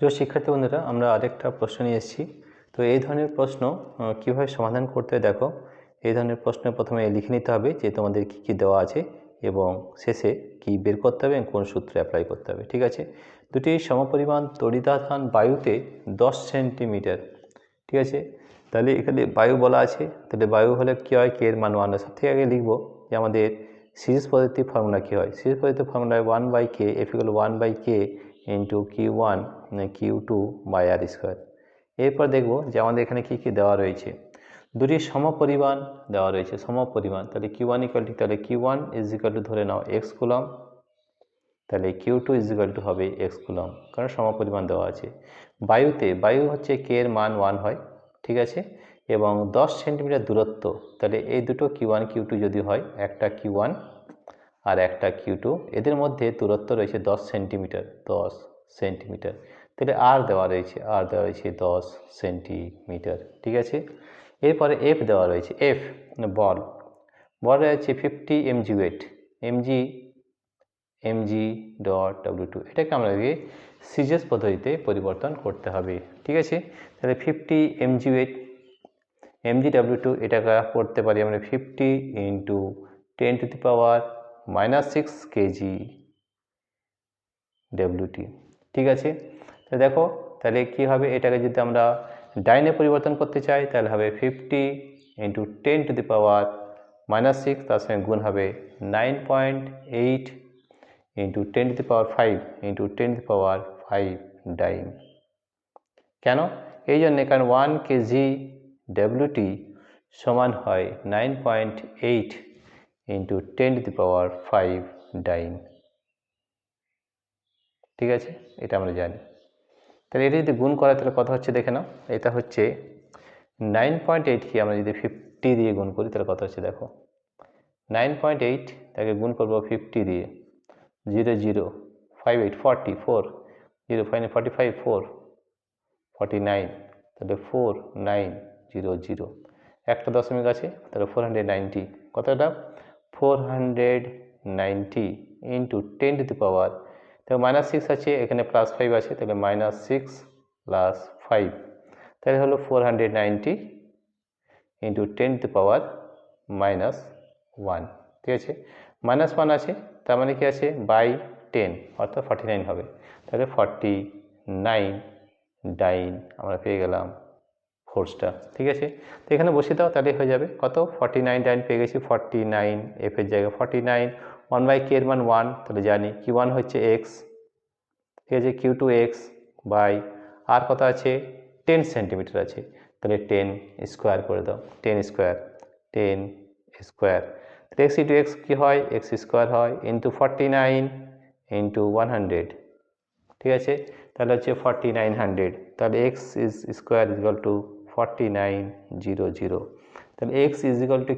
প্রিয় শিক্ষার্থী বন্ধুরা, আমরা আরেকটা প্রশ্ন নিয়ে এসেছি। তো এই ধরনের প্রশ্ন কীভাবে সমাধান করতে হয় দেখো। এই ধরনের প্রশ্ন প্রথমে লিখে নিতে হবে যে তোমাদের কী কী দেওয়া আছে এবং শেষে কি বের করতে হবে এবং কোন সূত্রে অ্যাপ্লাই করতে হবে। ঠিক আছে, দুটি সমপরিমাণ তড়িদাধান বায়ুতে 10 সেন্টিমিটার। ঠিক আছে, তাহলে এখানে বায়ু বলা আছে, তাহলে বায়ু হলে কী হয়, কে এর মান 1। সব থেকে আগে লিখবো যে আমাদের সিরিজ পদ্ধতির ফর্মুলা কী হয়। সিরিজ পদ্ধতির ফর্মুলায় 1/k = 1/k into Q1 Q2 by r square. এরপর দেখব যে আমাদের এখানে কি কি দেওয়া রয়েছে। দুটি সমপরিমাণ দেওয়া রয়েছে, সমপরিমাণ। তাহলে Q1 তাহলে Q1 ধরে নাও x কুলম, তাহলে Q2 হবে x কুলম, কারণ সমপরিমাণ দেওয়া আছে। বায়ুতে বায়ু হচ্ছে k এর মান 1 হয়। ঠিক আছে, এবং 10 সেন্টিমিটার দূরত্ব, তাহলে এই দুটো Q1 Q2 যদি হয়, একটা Q1 আর একটা Q2, এদের মধ্যে দূরত্ব রয়েছে 10 সেন্টিমিটার। 10 সেন্টিমিটার, তাহলে আর দেওয়া রয়েছে 10 সেন্টিমিটার। ঠিক আছে, এরপরে এফ দেওয়া রয়েছে। এফ বল, বল রয়েছে 50 mg wait, mg dot W2। এটাকে আমাদেরকে সিরিজ পদ্ধতিতে পরিবর্তন করতে হবে। ঠিক আছে, তাহলে 50 mg ওয়েট mg W2, এটাকে করতে পারি আমরা 50 ইন্টু 10⁻⁻6 কেজি WT। ঠিক আছে, তো দেখো তাহলে কী হবে, এটাকে যদি আমরা ডাইনে পরিবর্তন করতে চাই তাহলে হবে 50 ইন্টু 10⁻⁻6, তার সঙ্গে গুণ হবে 9.8 ইন্টু 10⁵ ইন্টু 10⁵ ডাইন। কেন? এই জন্যে, কারণ 1 কেজি WT সমান হয় 9.8 ইন্টু 10⁵ ডাইন। ঠিক আছে, এটা আমরা জানি। তাহলে এটা যদি গুণ করা তাহলে কত হচ্ছে দেখে নাও। এটা হচ্ছে 9.8কে আমরা যদি 50 দিয়ে গুণ করি তাহলে কত হচ্ছে দেখো। 9.8 তাকে গুণ করবো 50 দিয়ে, 0 0 5 8 40 4 0 5 45 4 49, তাহলে 4900, একটা দশমিক আছে, তাহলে 490। কতটা? 490 ইন্টু 10⁻, তো -6 আছে, এখানে +5 আছে, তাহলে -6 + 5, তাহলে হলো 490 ইন্টু 10⁻⁻1। ঠিক আছে, -1 আছে, তার মানে কি আছে, বাই 10 অর্থাৎ 49 হবে। তাহলে 49 ডাইন আমরা পেয়ে গেলাম ফোর্সটা। ঠিক আছে, তো এখানে বসিয়ে দাও, তাহলে হয়ে যাবে কত, 49 ডাইন পেয়ে গেছি। 49 এফের জায়গায় 49, 1/k এর মান 1, তাহলে জানি Q1 হচ্ছে x। ঠিক আছে, Q2 x বাই আর কত আছে, 10 সেন্টিমিটার আছে, তাহলে 10 স্কোয়ার করে দাও, 10 স্কোয়ার তাহলে x ইন্টু এক্স কী হয়, x স্কোয়ার হয়, ইন্টু 49 ইন্টু 100। ঠিক আছে, তাহলে হচ্ছে 4900, তাহলে x স্কোয়ার = 4900, তাহলে x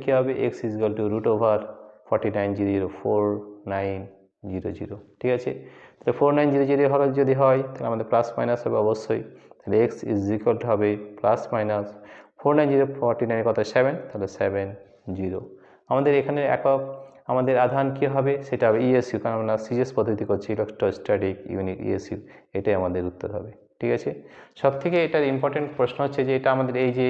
কী হবে, x √4900 4900। ঠিক আছে, তাহলে 4900 হলে যদি হয় তাহলে আমাদের প্লাস মাইনাস হবে অবশ্যই, তাহলে x হবে প্লাস মাইনাস 490 49 কত 7, তাহলে 70। আমাদের এখানে একক আমাদের আধান কী হবে, সেটা হবে ESU, কারণ আমরা সিরিজ পদ্ধতি করছি, ইলেকট্রোস্ট্যাটিক ইউনিট ESU, এটাই আমাদের উত্তর হবে। ঠিক আছে, সবথেকে এটার ইম্পর্টেন্ট প্রশ্ন হচ্ছে যে এটা আমাদের এই যে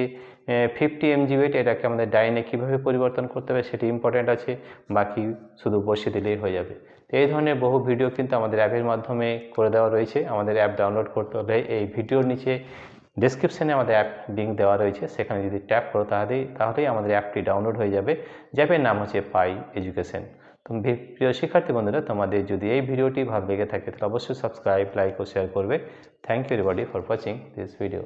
50 mg ওয়েট, এটাকে আমাদের ডাইনে কীভাবে পরিবর্তন করতে হবে সেটি ইম্পর্টেন্ট আছে, বাকি শুধু বসিয়ে দিলেই হয়ে যাবে। তো এই ধরনের বহু ভিডিও কিন্তু আমাদের অ্যাপের মাধ্যমে করে দেওয়া রয়েছে। আমাদের অ্যাপ ডাউনলোড করতে হলে এই ভিডিওর নিচে ডেসক্রিপশানে আমাদের অ্যাপ লিঙ্ক দেওয়া রয়েছে, সেখানে যদি ট্যাপ করো তাহলেই আমাদের অ্যাপটি ডাউনলোড হয়ে যাবে। অ্যাপের নাম হচ্ছে পাই এডুকেশন। তো প্রিয় শিক্ষার্থী বন্ধুরা, তোমাদের যদি এই ভিডিওটি ভালো লেগে থাকে তাহলে অবশ্যই সাবস্ক্রাইব, লাইক ও শেয়ার করবে। Thank you everybody for watching this video.